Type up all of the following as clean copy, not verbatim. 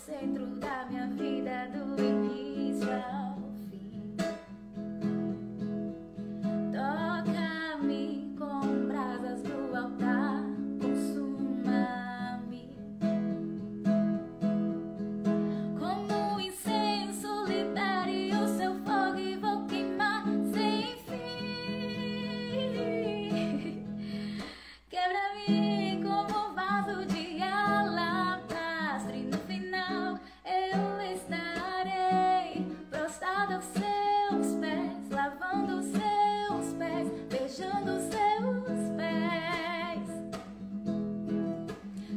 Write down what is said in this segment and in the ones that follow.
centro da minha vida, do início ao fim. Toca-me com brasas do altar, consuma-me. Como incenso, libere o seu fogo e vou queimar sem fim. Quebra-me como vaso de alabastro e no final eu estarei prostrado aos seus pés, lavando os seus pés, beijando os seus pés.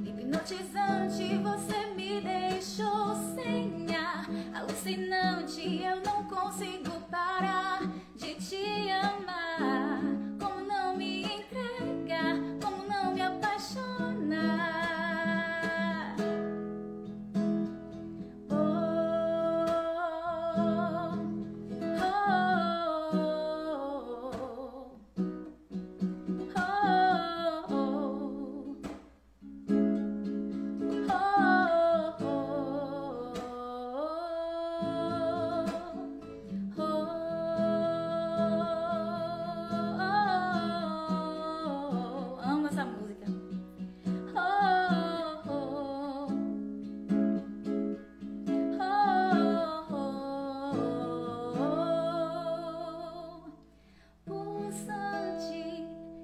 Hipnotizante, você me deixou sem ar, alucinante, eu não consigo parar de te amar. Como não me entregar, como não me apaixonar? Oh, oh, oh, oh, amo essa música. Pulsante,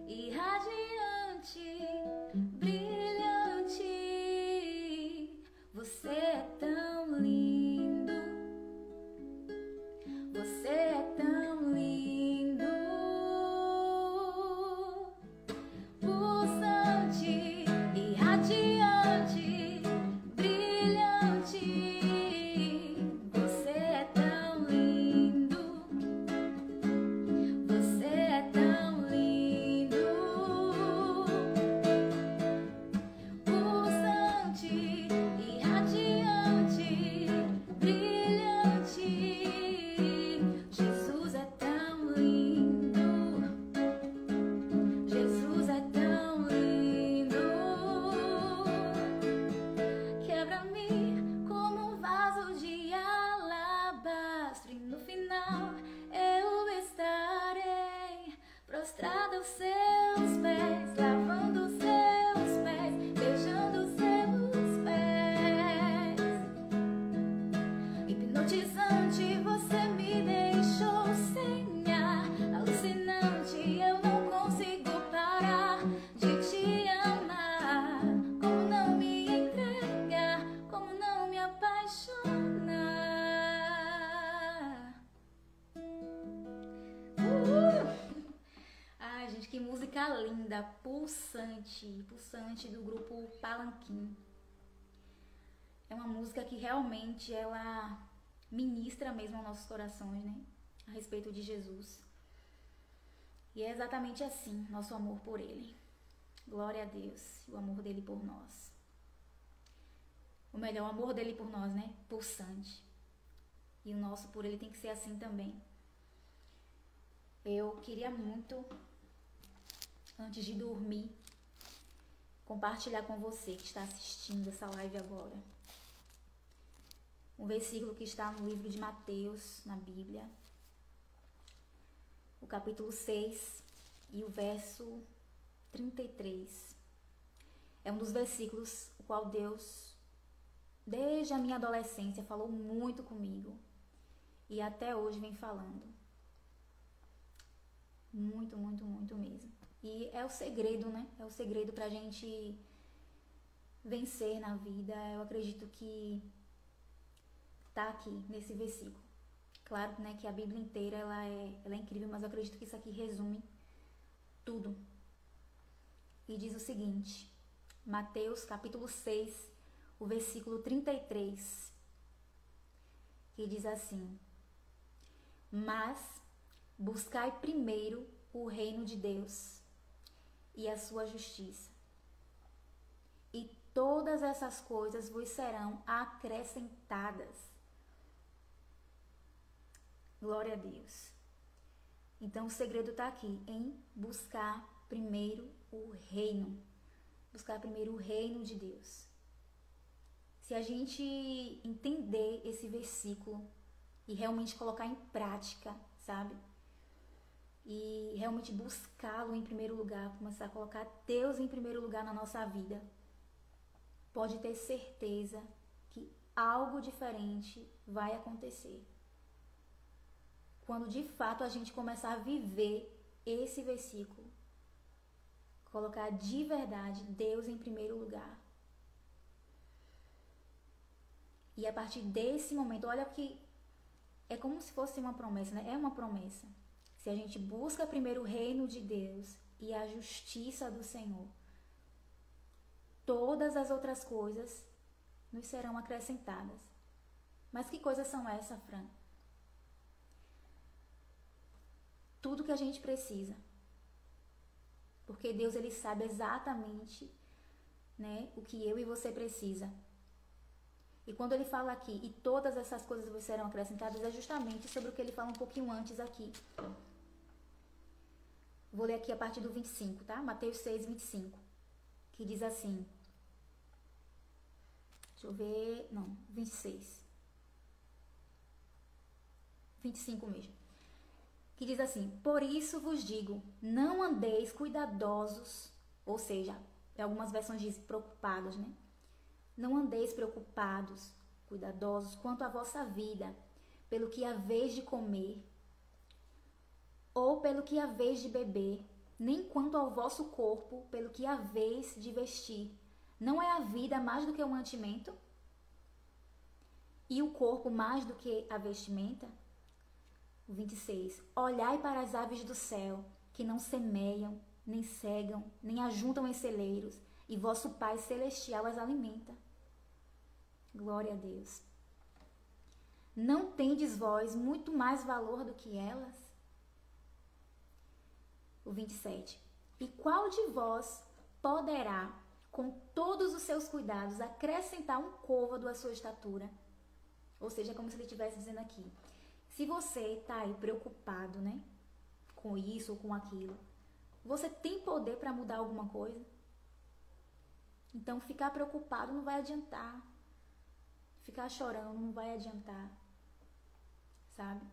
irradiante, brilhante, você é tão lindo, você é tão lindo. Pulsante, irradiante, brilhante, você é tão lindo, você é tão lindo. Pulsante, irradiante, brilhante, Jesus é tão lindo, Jesus é tão lindo. Quebra-me como um vaso de alabastro e no final eu estarei prostrado aos seus pés, lavando os seus pés, beijando os seus pés. Hipnotizante, você me deixou sem ar, alucinante, eu não consigo parar de te amar. Como não me entregar, como não me apaixonar? Ai, gente, que música linda. Pulsante, Pulsante, do grupo Palanquim. É uma música que realmente ela ministra mesmo aos nossos corações, né? A respeito de Jesus. E é exatamente assim, nosso amor por Ele. Glória a Deus, o amor dele por nós. Ou melhor, o amor dele por nós, né? Pulsante. E o nosso por Ele tem que ser assim também. Eu queria muito, antes de dormir, compartilhar com você que está assistindo essa live agora um versículo que está no livro de Mateus, na Bíblia, o capítulo 6 e o verso 33. É um dos versículos o qual Deus, desde a minha adolescência, falou muito comigo e até hoje vem falando. Muito, muito, muito mesmo. E é o segredo, né? É o segredo pra gente vencer na vida. Eu acredito que tá aqui nesse versículo. Claro, né, que a Bíblia inteira ela é incrível, mas eu acredito que isso aqui resume tudo. E diz o seguinte, Mateus capítulo 6, o versículo 33, que diz assim: mas buscai primeiro o reino de Deus e a sua justiça, e todas essas coisas vos serão acrescentadas. Glória a Deus. Então o segredo está aqui, em buscar primeiro o reino. Buscar primeiro o reino de Deus. Se a gente entender esse versículo e realmente colocar em prática, sabe? E realmente buscá-lo em primeiro lugar, começar a colocar Deus em primeiro lugar na nossa vida, pode ter certeza que algo diferente vai acontecer. Quando de fato a gente começar a viver esse versículo, colocar de verdade Deus em primeiro lugar. E a partir desse momento, olha que é como se fosse uma promessa, né? É uma promessa. Se a gente busca primeiro o reino de Deus e a justiça do Senhor, todas as outras coisas nos serão acrescentadas. Mas que coisas são essas, Fran? Tudo que a gente precisa. Porque Deus, ele sabe exatamente, né, o que eu e você precisa. E quando ele fala aqui, e todas essas coisas vos serão acrescentadas, é justamente sobre o que ele fala um pouquinho antes aqui. Vou ler aqui a partir do 25, tá? Mateus 6, 25. Que diz assim. Deixa eu ver. Não, 26. 25 mesmo. Que diz assim: por isso vos digo, não andeis cuidadosos, ou seja, em algumas versões diz preocupados, né? Não andeis preocupados, cuidadosos quanto à vossa vida, pelo que haveis de comer, ou pelo que haveis de beber, nem quanto ao vosso corpo, pelo que haveis de vestir. Não é a vida mais do que o mantimento? E o corpo mais do que a vestimenta? 26. Olhai para as aves do céu, que não semeiam, nem cegam, nem ajuntam em celeiros, e vosso Pai Celestial as alimenta. Glória a Deus. Não tendes vós muito mais valor do que elas? O 27. E qual de vós poderá, com todos os seus cuidados, acrescentar um côvado à sua estatura? Ou seja, como se ele estivesse dizendo aqui. Se você está aí preocupado, né, com isso ou com aquilo, você tem poder para mudar alguma coisa? Então, ficar preocupado não vai adiantar. Ficar chorando não vai adiantar. Sabe?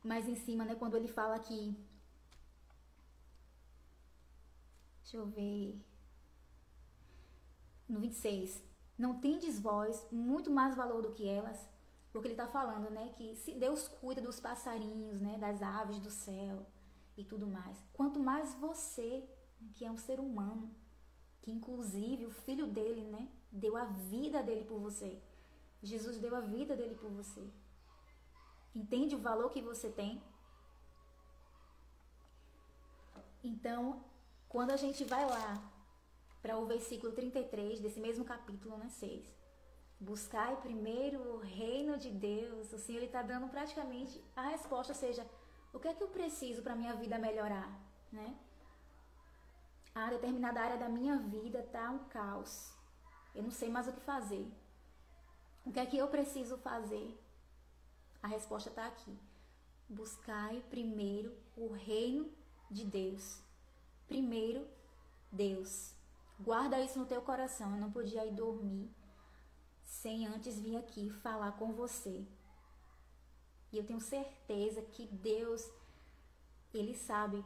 Mas em cima, né, quando ele fala aqui... Deixa eu ver... No 26. Não tendes vós muito mais valor do que elas? Porque ele está falando, né, que se Deus cuida dos passarinhos, né, das aves do céu e tudo mais. Quanto mais você, que é um ser humano, que inclusive o filho dele, né, deu a vida dele por você. Jesus deu a vida dele por você. Entende o valor que você tem? Então, quando a gente vai lá para o versículo 33 desse mesmo capítulo, né, 6. Buscai primeiro o reino de Deus. O Senhor está dando praticamente a resposta, ou seja, o que é que eu preciso para a minha vida melhorar, né? A determinada área da minha vida está um caos. Eu não sei mais o que fazer. O que é que eu preciso fazer? A resposta está aqui. Buscai primeiro o reino de Deus. Primeiro, Deus. Guarda isso no teu coração. Eu não podia ir dormir sem antes vir aqui falar com você. E eu tenho certeza que Deus, Ele sabe,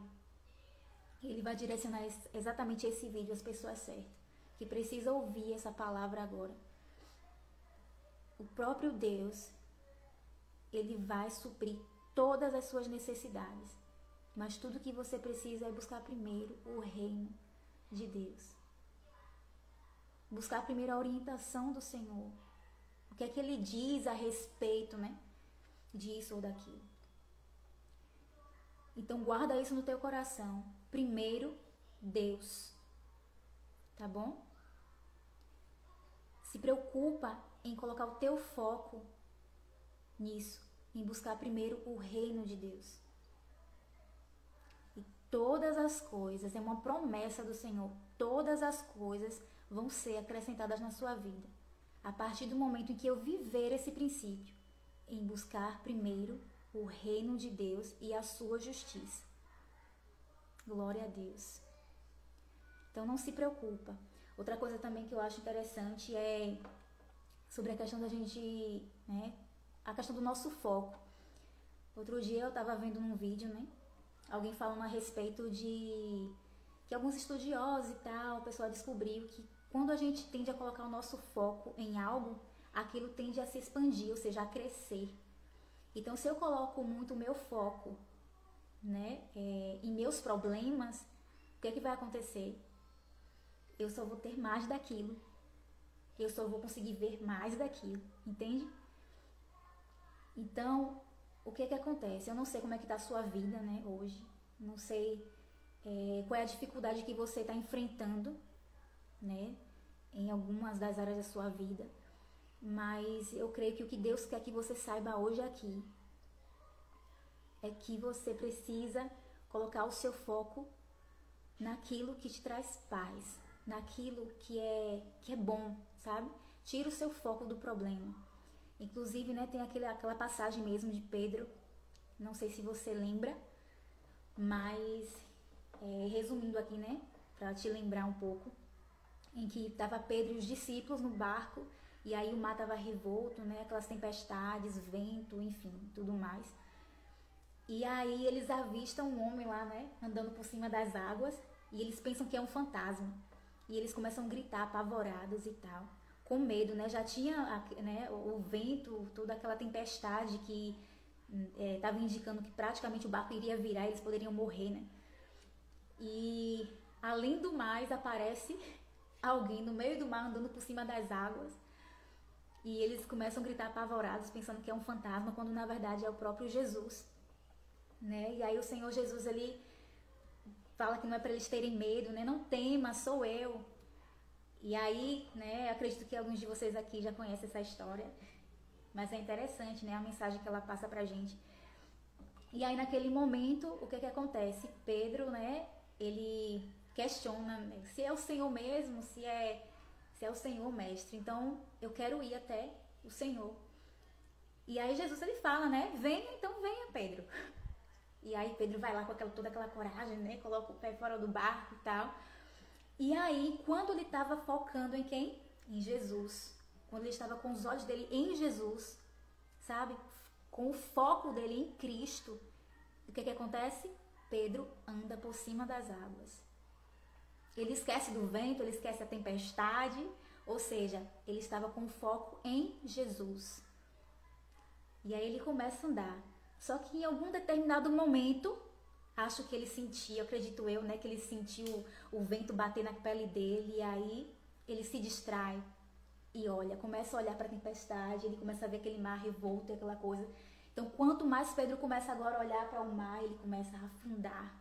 Ele vai direcionar exatamente esse vídeo às pessoas certas, que precisam ouvir essa palavra agora. O próprio Deus, Ele vai suprir todas as suas necessidades. Mas tudo que você precisa é buscar primeiro o reino de Deus. Buscar primeiro a orientação do Senhor. O que é que Ele diz a respeito, né, disso ou daquilo. Então guarda isso no teu coração. Primeiro, Deus. Tá bom? Se preocupa em colocar o teu foco nisso. Em buscar primeiro o reino de Deus. E todas as coisas, é uma promessa do Senhor, todas as coisas vão ser acrescentadas na sua vida. A partir do momento em que eu viver esse princípio, em buscar primeiro o reino de Deus e a sua justiça. Glória a Deus. Então não se preocupa. Outra coisa também que eu acho interessante é sobre a questão da gente, né, a questão do nosso foco. Outro dia eu tava vendo num vídeo, né, alguém falando a respeito de que alguns estudiosos e tal, o pessoal descobriu que quando a gente tende a colocar o nosso foco em algo, aquilo tende a se expandir, ou seja, a crescer. Então, se eu coloco muito o meu foco, né, em meus problemas, o que é que vai acontecer? Eu só vou ter mais daquilo. Eu só vou conseguir ver mais daquilo, entende? Então, o que é que acontece? Eu não sei como é que está a sua vida, né, hoje. Não sei qual é a dificuldade que você está enfrentando, né, em algumas das áreas da sua vida. Mas eu creio que o que Deus quer que você saiba hoje aqui é que você precisa colocar o seu foco naquilo que te traz paz, naquilo que é bom, sabe? Tira o seu foco do problema. Inclusive, né, tem aquela passagem mesmo de Pedro, não sei se você lembra, mas resumindo aqui, né, para te lembrar um pouco, em que estava Pedro e os discípulos no barco, e aí o mar estava revolto, né, aquelas tempestades, vento, enfim, tudo mais. E aí eles avistam um homem lá, né, andando por cima das águas, e eles pensam que é um fantasma. E eles começam a gritar, apavorados e tal, com medo, né? Já tinha, né, o vento, toda aquela tempestade que estava indicando que praticamente o barco iria virar, eles poderiam morrer, né? E além do mais, aparece alguém no meio do mar andando por cima das águas. E eles começam a gritar apavorados, pensando que é um fantasma, quando na verdade é o próprio Jesus, né? E aí o Senhor Jesus, ele fala que não é para eles terem medo, né? Não tema, sou eu. E aí, né, acredito que alguns de vocês aqui já conhecem essa história, mas é interessante, né, a mensagem que ela passa pra gente. E aí naquele momento, o que acontece? Pedro, né, ele questiona, né, se é o Senhor mesmo, se é o Senhor mestre. Então, eu quero ir até o Senhor. E aí Jesus, ele fala, né, venha, então venha, Pedro. E aí Pedro vai lá com toda aquela coragem, né, coloca o pé fora do barco e tal. E aí, quando ele estava focando em quem? Em Jesus. Quando ele estava com os olhos dele em Jesus, sabe? Com o foco dele em Cristo. O que acontece? Pedro anda por cima das águas. Ele esquece do vento, ele esquece a tempestade. Ou seja, ele estava com foco em Jesus. E aí ele começa a andar. Só que em algum determinado momento, acho que ele sentiu, acredito eu, né, que ele sentiu o vento bater na pele dele, e aí ele se distrai e olha, começa a olhar para a tempestade, ele começa a ver aquele mar revolto e aquela coisa. Então, quanto mais Pedro começa agora a olhar para o mar, ele começa a afundar.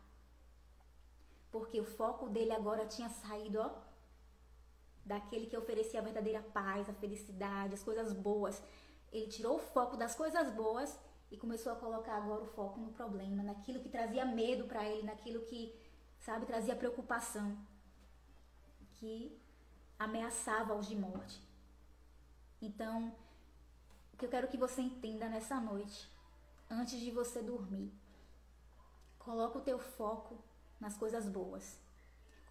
Porque o foco dele agora tinha saído, ó, daquele que oferecia a verdadeira paz, a felicidade, as coisas boas. Ele tirou o foco das coisas boas e começou a colocar agora o foco no problema, naquilo que trazia medo para ele, naquilo que, sabe, trazia preocupação, que ameaçava-os de morte. Então, o que eu quero que você entenda nessa noite, antes de você dormir, coloca o teu foco nas coisas boas.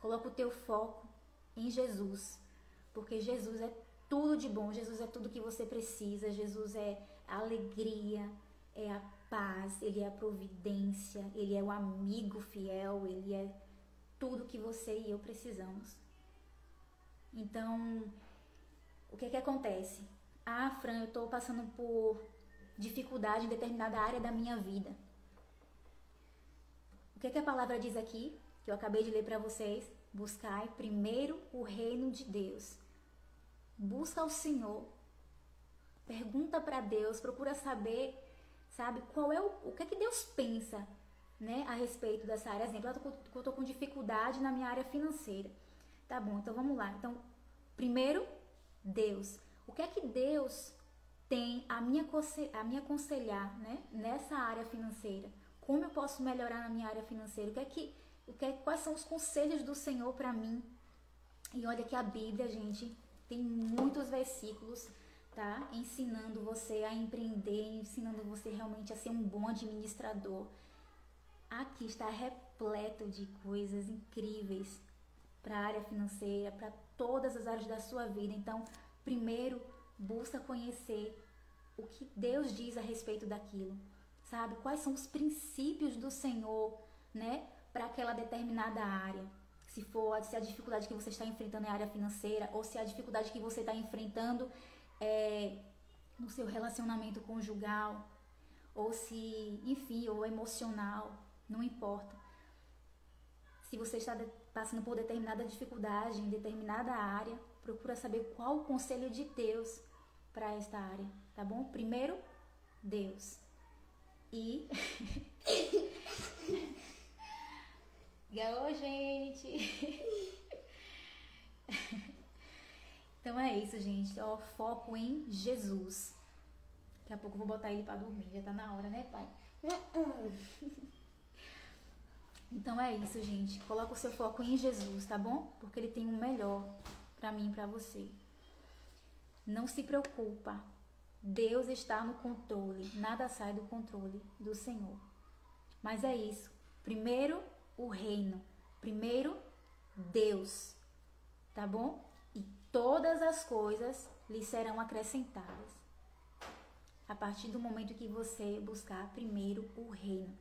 Coloca o teu foco em Jesus, porque Jesus é tudo de bom, Jesus é tudo que você precisa, Jesus é a alegria, é a paz, Ele é a providência, Ele é o amigo fiel, Ele é tudo que você e eu precisamos. Então, o que acontece? Ah, Fran, eu estou passando por dificuldade em determinada área da minha vida. O que a palavra diz aqui, que eu acabei de ler para vocês? Buscai primeiro o reino de Deus. Busca o Senhor. Pergunta para Deus, procura saber, sabe, qual é o que Deus pensa, né, a respeito dessa área. Exemplo, eu tô com dificuldade na minha área financeira. Tá bom, então vamos lá. Então, primeiro, Deus. O que é que Deus tem a me aconselhar, né, nessa área financeira? Como eu posso melhorar na minha área financeira? Quais são os conselhos do Senhor para mim? E olha que a Bíblia, gente, tem muitos versículos, tá? Ensinando você a empreender, ensinando você realmente a ser um bom administrador. Aqui está repleto de coisas incríveis para a área financeira, para todas as áreas da sua vida. Então, primeiro, busca conhecer o que Deus diz a respeito daquilo, sabe? Quais são os princípios do Senhor, né, para aquela determinada área. Se a dificuldade que você está enfrentando é a área financeira, ou se a dificuldade que você está enfrentando é no seu relacionamento conjugal, ou se, enfim, ou emocional, não importa. Se você está passando por determinada dificuldade em determinada área, procura saber qual o conselho de Deus para esta área, tá bom? Primeiro, Deus. E... Gaô, gente! Então é isso, gente. Ó, foco em Jesus. Daqui a pouco eu vou botar ele pra dormir. Já tá na hora, né, pai? Então é isso, gente. Coloca o seu foco em Jesus, tá bom? Porque ele tem o melhor pra mim e pra você. Não se preocupa. Deus está no controle. Nada sai do controle do Senhor. Mas é isso. Primeiro, o reino. Primeiro, Deus. Tá bom? E todas as coisas lhe serão acrescentadas. A partir do momento que você buscar primeiro o reino.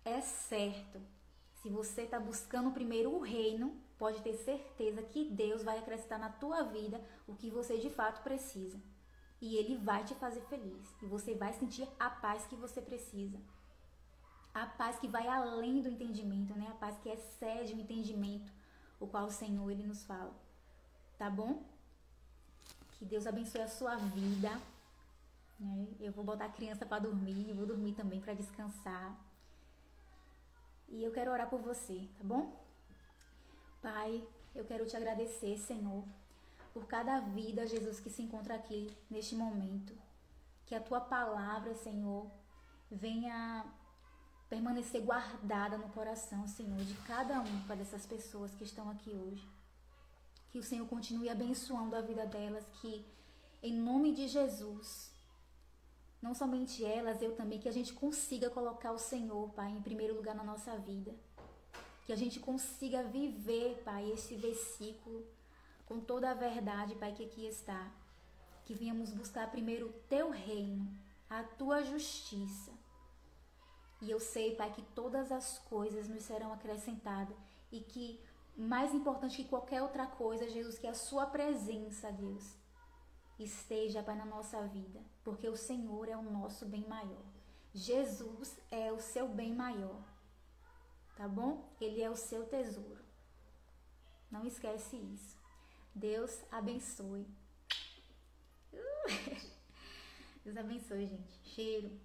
É certo. Se você está buscando primeiro o reino, pode ter certeza que Deus vai acrescentar na tua vida o que você de fato precisa. E Ele vai te fazer feliz. E você vai sentir a paz que você precisa. A paz que vai além do entendimento, né? A paz que excede o entendimento, o qual o Senhor, Ele nos fala. Tá bom? Que Deus abençoe a sua vida. Né? Eu vou botar a criança para dormir, eu vou dormir também para descansar. E eu quero orar por você, tá bom? Pai, eu quero te agradecer, Senhor, por cada vida, Jesus, que se encontra aqui neste momento. Que a tua palavra, Senhor, venha permanecer guardada no coração, Senhor, de cada uma dessas pessoas que estão aqui hoje. Que o Senhor continue abençoando a vida delas, que em nome de Jesus, não somente elas, eu também, que a gente consiga colocar o Senhor, Pai, em primeiro lugar na nossa vida. Que a gente consiga viver, Pai, esse versículo com toda a verdade, Pai, que aqui está. Que venhamos buscar primeiro o teu reino, a tua justiça. E eu sei, Pai, que todas as coisas nos serão acrescentadas e que, mais importante que qualquer outra coisa, Jesus, que a sua presença, Deus, esteja, Pai, na nossa vida, porque o Senhor é o nosso bem maior. Jesus é o seu bem maior, tá bom? Ele é o seu tesouro. Não esquece isso. Deus abençoe. Deus abençoe, gente. Cheiro.